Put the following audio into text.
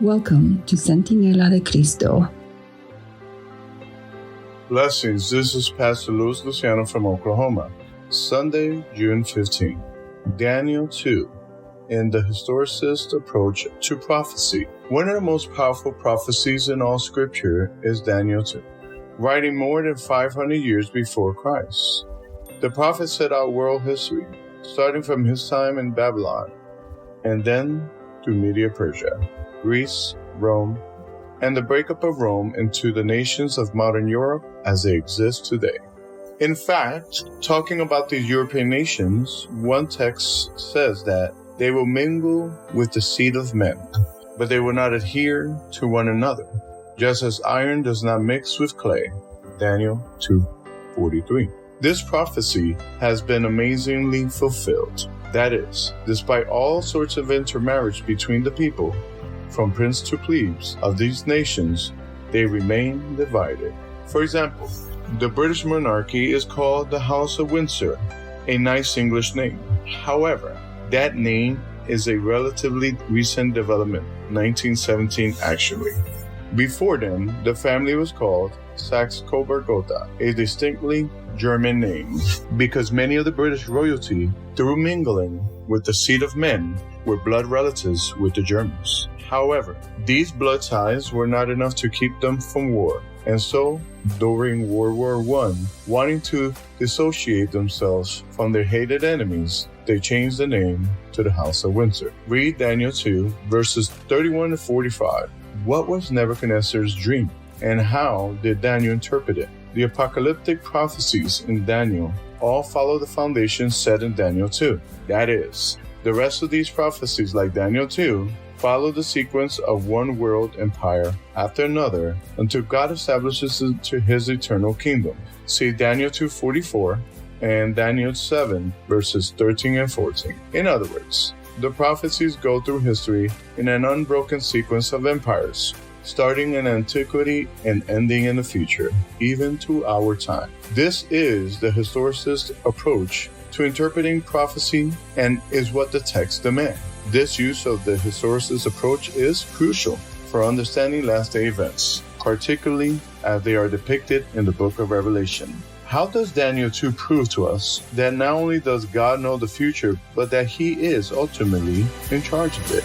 Welcome to Centinela de Cristo. Blessings, this is Pastor Luis Luciano from Oklahoma. Sunday, June 15. Daniel 2, in the historicist approach to prophecy. One of the most powerful prophecies in all Scripture is Daniel 2, writing more than 500 years before Christ. The prophet set out world history, starting from his time in Babylon, and then through Media-Persia, Greece, Rome, and the breakup of Rome into the nations of modern Europe as they exist today. In fact, talking about these European nations, one text says that they will mingle with the seed of men, but they will not adhere to one another, just as iron does not mix with clay. Daniel 2:43. This prophecy has been amazingly fulfilled. That is, despite all sorts of intermarriage between the people, from prince to plebes of these nations, they remain divided. For example, the British monarchy is called the House of Windsor, a nice English name. However, that name is a relatively recent development, 1917 actually. Before then, the family was called Saxe-Coburg-Gotha, a distinctly German name, because many of the British royalty, through mingling with the seed of men, were blood relatives with the Germans. However, these blood ties were not enough to keep them from war, and so, during World War I, wanting to dissociate themselves from their hated enemies, they changed the name to the House of Windsor. Read Daniel 2, verses 31 to 45. What was Nebuchadnezzar's dream, and how did Daniel interpret it? The apocalyptic prophecies in Daniel all follow the foundation set in Daniel 2. That is, the rest of these prophecies, like Daniel 2, follow the sequence of one world empire after another until God establishes it to his eternal kingdom. See Daniel 2:44 and Daniel 7, verses 13 and 14. In other words, the prophecies go through history in an unbroken sequence of empires, starting in antiquity and ending in the future, even to our time. This is the historicist approach to interpreting prophecy and is what the text demands. This use of the historicist approach is crucial for understanding last-day events, particularly as they are depicted in the book of Revelation. How does Daniel 2 prove to us that not only does God know the future, but that he is ultimately in charge of it?